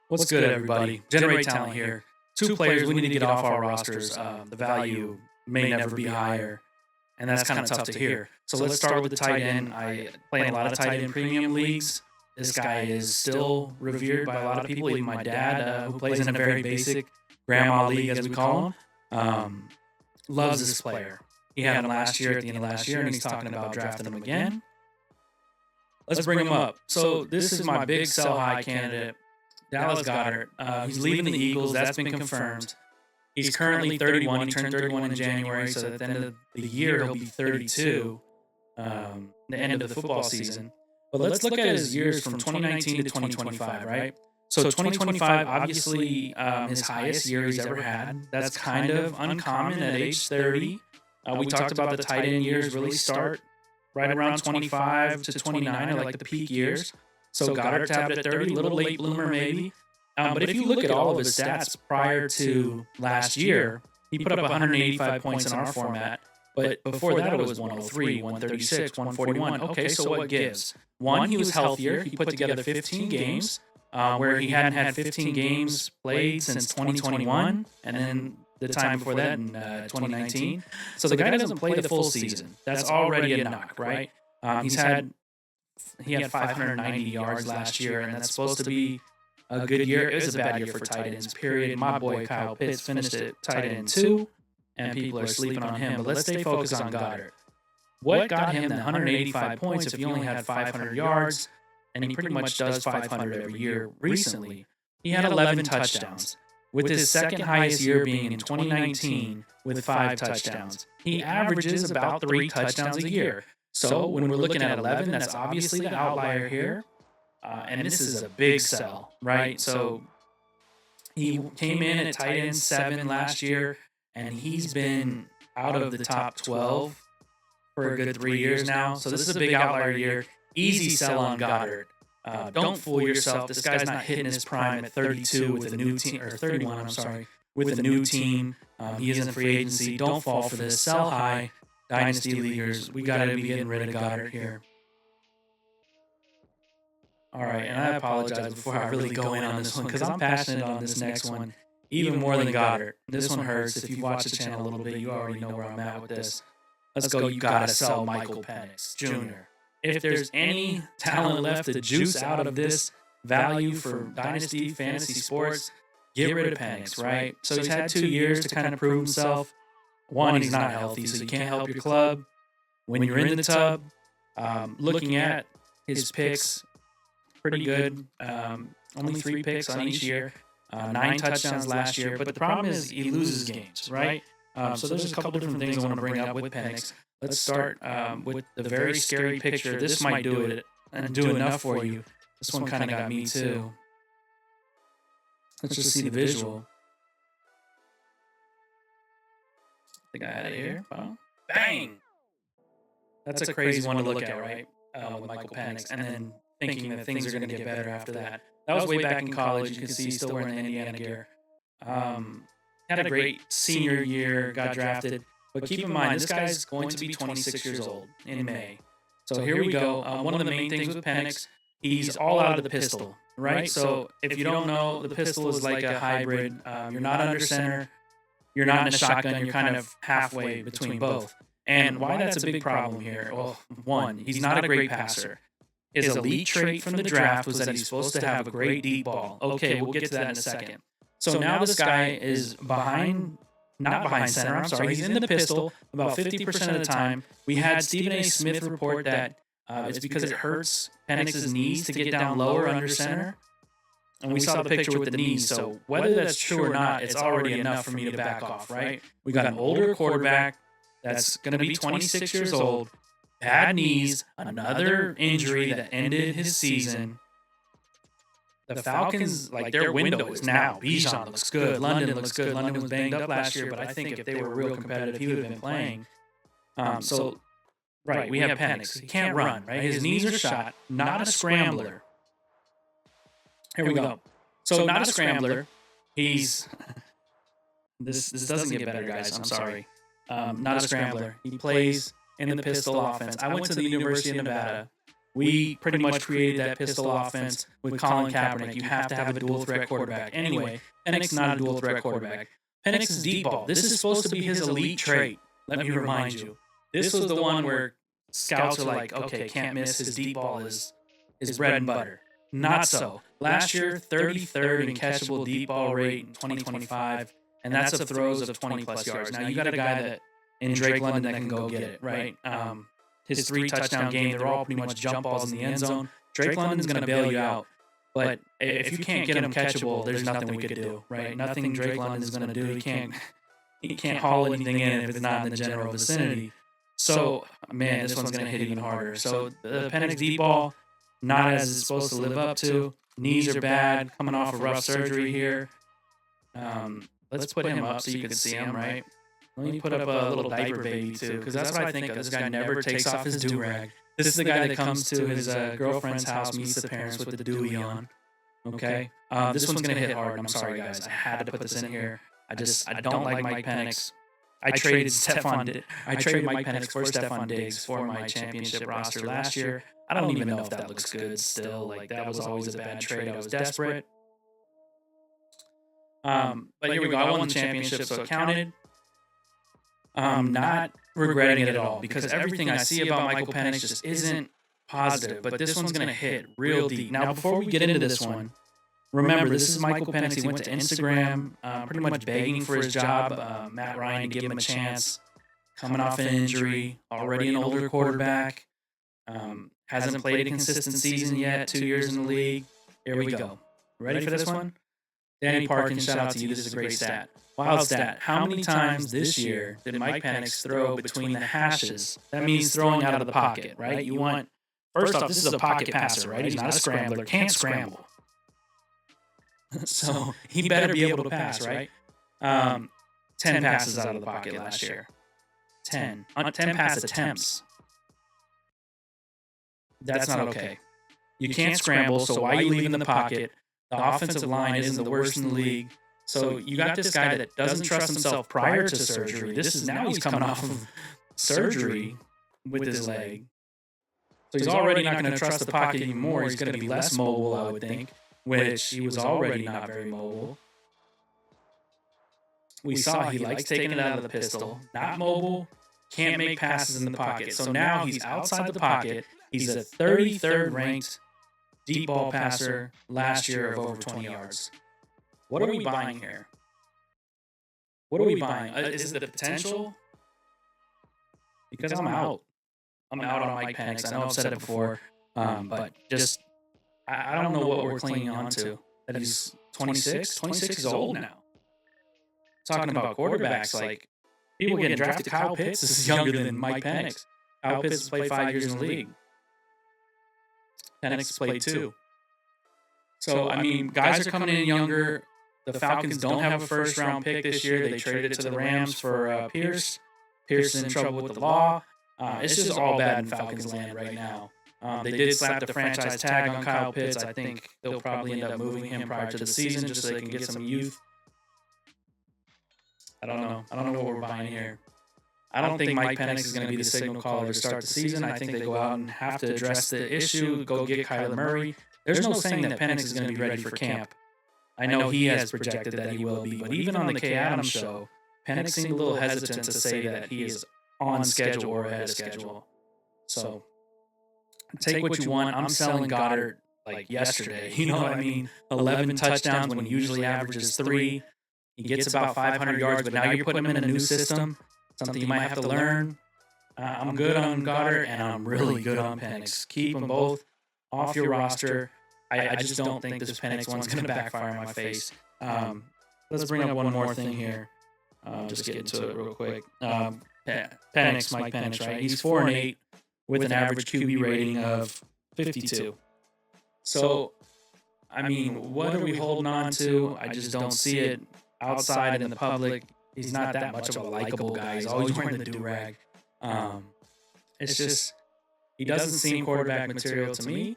What's good, everybody? Generate talent here. Two players we need to get off our rosters. The value may never be higher, and that's kind of tough to hear. So let's start with the tight end. I play in a lot of tight end premium leagues. This guy is still revered by a lot of people, even my dad, who plays in a very basic grandma league, as we call him, loves this player. He had him last year, at the end of last year, and he's talking about drafting him again. Let's bring him up. So this is my big sell high candidate, Dallas Goedert. He's leaving the Eagles. That's been confirmed. He's currently 31. He turned 31 in January, so at the end of the year, he'll be 32, the end of the football season. But let's look at his years from 2019 to 2025, right? So 2025, obviously, his highest year he's ever had. That's kind of uncommon at age 30. We talked about the tight end years really start right around 25 to 29 are like the peak years. So Goedert tapped at 30, a little late bloomer maybe. But if you look at all of his stats prior to last year, he put up 185 points in our format. But before that, it was 103, 136, 141. Okay, so what gives? One, he was healthier. He put together 15 games, where he hadn't had 15 games played since 2021, and then the time before that in 2019. So the guy doesn't play the full season. That's already a knock, right? He had 590 yards last year, and that's supposed to be a good year. It was a bad year for tight ends, period. My boy Kyle Pitts finished at tight end 2, and people are sleeping on him. But let's stay focused on Goedert. What got him the 185 points if he only had 500 yards, and he pretty much does 500 every year recently? He had 11 touchdowns, with his second highest year being in 2019 with 5 touchdowns. He averages about 3 touchdowns a year. So when we're looking at 11, that's obviously the outlier here. And this is a big sell, right? So he came in at tight end 7 last year, and he's been out of the top 12 for a good 3 years now. So this is a big outlier year. Easy sell on Goedert. Don't fool yourself. This guy's not hitting his prime at 32 with a new team, or 31, I'm sorry, with a new team. He is in free agency. Don't fall for this. Sell high. Dynasty leaguers, we got to be getting rid of Goedert here. All right, and I apologize before I really go in on this one because I'm passionate on this next one even more than Goedert. This one hurts. If you've watched the channel a little bit, you already know where I'm at with this. Let's go. You got to sell Michael Penix Jr. If there's any talent left to juice out of this value for Dynasty fantasy sports, get rid of Penix, right? So he's had 2 years to kind of prove himself. One, he's not healthy, so you can't help your club. When you're in the tub, looking at his picks, pretty good. Only 3 picks on each year, 9 touchdowns last year. But the problem is he loses games, right? So there's a couple different things I want to bring up with Penix. Let's start with the very scary picture. This might do it and do enough for you. This one kind of got me too. Let's just see the visual. I think I had it here. Well, bang! That's a crazy one to look at, right? With Michael Penix. And then thinking that things are going to get better after that. That was way back in college. You can see he's still wearing the Indiana gear. Had a great senior year, got drafted. But keep in mind, this guy's going to be 26 years old in May. So here we go. One of the main things with Penix, he's all out of the pistol, right? So if you don't know, the pistol is like a hybrid. You're not under center. You're not in a shotgun. You're kind of halfway between both. And why that's a big problem here? Well, one, he's not a great passer. His elite trait from the draft was that he's supposed to have a great deep ball. Okay, we'll get to that in a second. So now this guy is not behind center, I'm sorry. He's in the pistol about 50% of the time. We had Stephen A. Smith report that it's because it hurts Penix's knees to get down lower under center. And we saw the picture with the knees, so whether that's true or not, it's already enough for me to back off, right? We got an older quarterback that's going to be 26 years old, bad knees, another injury that ended his season. The Falcons, like, their window is now. Bijan looks good. London looks good. London was banged up last year, but I think if they were real competitive, he would have been playing. Right, we have Penix. He can't run, right? His knees are shot, not a scrambler. Here we go. So not a scrambler. He's this doesn't get better, guys. I'm sorry. Not a scrambler. He plays in the pistol offense. I went to the University of Nevada, We pretty much created that pistol offense with Colin Kaepernick. You have to have a dual threat quarterback. Anyway, Penix not a dual threat quarterback. Penix is deep ball. This is supposed to be his elite trait. Let me remind you. This was the one where scouts are like, okay, can't miss. His deep ball is bread and butter. Not so. Last year, 33rd in catchable deep ball rate in 2025, and that's of throws of 20-plus yards. Now, you got a guy that in Drake London that can go get it, right? His 3-touchdown game, they're all pretty much jump balls in the end zone. Drake London's going to bail you out. But if you can't get him catchable, there's nothing we could do, right? Nothing Drake London's going to do. He can't haul anything in if it's not in the general vicinity. So, man, this one's going to hit even harder. So, the Penix deep ball, not as it's supposed to live up to. Knees are bad, coming off a rough surgery here. Let's put him up so you can see him, right? Let me put up a little diaper baby, too, because that's what I think of. This guy never takes off his do-rag. This is the guy that comes to his girlfriend's house, meets the parents with the dewy on. Okay? This one's going to hit hard. I'm sorry, guys. I had to put this in here. I don't like Mike Penix. I traded Mike Penix for Stephon Diggs for my championship roster last year. I don't even know if that looks good still. Like, that was always a bad trade. I was desperate. But here we go. I won the championship, so it counted. Not regretting it at all, because everything I see about Michael Penix just isn't positive, but this one's going to hit real deep. Now, before we get into this one, remember, this is Michael Penix. He went to Instagram pretty much begging for his job, Matt Ryan to give him a chance, coming off an injury, already an older quarterback, hasn't played a consistent season yet, 2 years in the league. Here we go. Ready for this one? Danny Parkins, shout out to you. This is a great stat. Wild stat. How many times this year did Mike Penix throw between the hashes? That means throwing out of the pocket, right? You want, first off, this is a pocket passer, right? He's not a scrambler. Can't scramble. So he better be able to pass, right? 10 passes out of the pocket last year. 10 pass attempts. That's not okay. You can't scramble, so why are you leaving the pocket? The offensive line isn't the worst in the league. So you got this guy that doesn't trust himself prior to surgery. Now he's coming off of surgery with his leg. So he's already not going to trust the pocket anymore. He's going to be less mobile, I would think, which he was already not very mobile. We saw he likes taking it out of the pistol. Not mobile, can't make passes in the pocket. So now he's outside the pocket. He's a 33rd ranked deep ball passer last year of over 20 yards. What are we buying here? What are we buying? Is it the potential? Because I'm out. I'm out on Mike Penix. I know I've said it before, but just I don't know what we're clinging on to. That he's 26? 26 is old now. Talking about quarterbacks, like, people getting drafted. Kyle Pitts is younger than Mike Penix. Kyle Pitts has played 5 years in the league. Penix played 2. So, I mean, guys are coming in younger. The Falcons don't have a first-round pick this year. They traded it to the Rams for Pierce. Pierce is in trouble with the law. It's just all bad in Falcons land right now. They did slap the franchise tag on Kyle Pitts. I think they'll probably end up moving him prior to the season just so they can get some youth. I don't know. I don't know what we're buying here. I don't think Mike Penix is going to be the signal caller to start the season. I think they go out and have to address the issue, go get Kyler Murray. There's no saying that Penix is going to be ready for camp. I know he has projected that he will be, but even on the Kay Adams show, Penix seemed a little hesitant to say that he is on schedule or ahead of schedule. So take what you want. I'm selling Goedert like yesterday. You know what I mean? 11 touchdowns when he usually averages 3. He gets about 500 yards, but now you're putting him in a new system, something you might have to learn. I'm good on Goedert, and I'm really good on Penix. Keep them both off your roster. I just don't think this Penix one's going to backfire in my face. Let's bring up one more thing here. Just get into it real quick. Penix, Mike Penix, right? He's 4-8 with an average QB rating of 52. So, I mean, what are we holding on to? I just don't see it outside in the public. He's not that much of a likable guy. He's always wearing the do-rag. It's just, he doesn't seem quarterback material to me.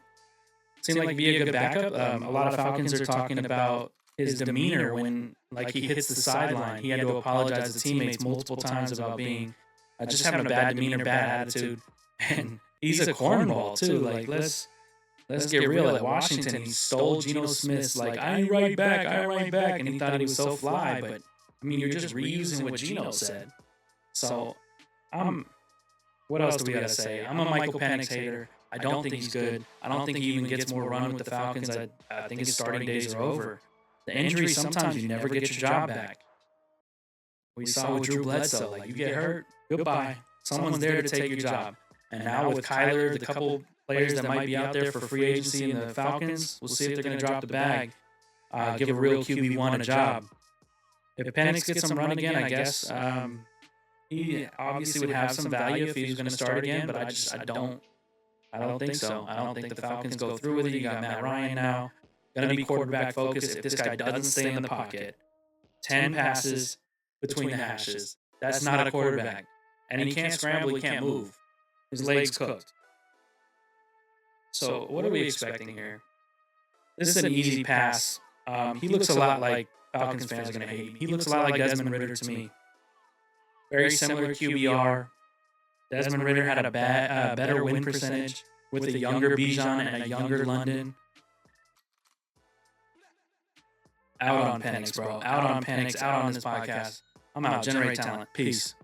Seemed like be a good backup. A lot of Falcons are talking about his demeanor when, like, he hits the sideline. He had to apologize to teammates multiple times about being just having a bad demeanor, bad attitude, and he's a cornball too. Like let's get real. At Washington, he stole Geno Smith's like I ain't right back, and he thought he was so fly. But I mean, you're just reusing what Geno said. So what else do we gotta say? I'm a Michael Penix hater. I don't think he's good. I don't think he even gets more run with the Falcons. I think his starting days are over. The injuries, sometimes you never get your job back. We saw with Drew Bledsoe, like you get hurt, goodbye. Someone's there to take your job. And now with Kyler, the couple players that might be out there for free agency in the Falcons, we'll see if they're going to drop the bag, give a real QB1 a job. If Penix gets some run again, I guess he obviously would have some value if he was going to start again, but I don't think so. I don't think the Falcons go through with it. You got Matt Ryan now. Going to be quarterback focused. If this guy doesn't stay in the pocket, 10 passes between the hashes. That's not a quarterback. And he can't scramble, he can't move. His legs cooked. So what are we expecting here? This is an easy pass. He looks a lot like Falcons fans are going to hate him. He looks a lot like Desmond Ridder to me. Very similar QBR. Desmond Ridder had a better win percentage with a younger Bijan and a younger London. Out on Penix, bro. Out on Penix. Out on this podcast. I'm out. Generate talent. Peace.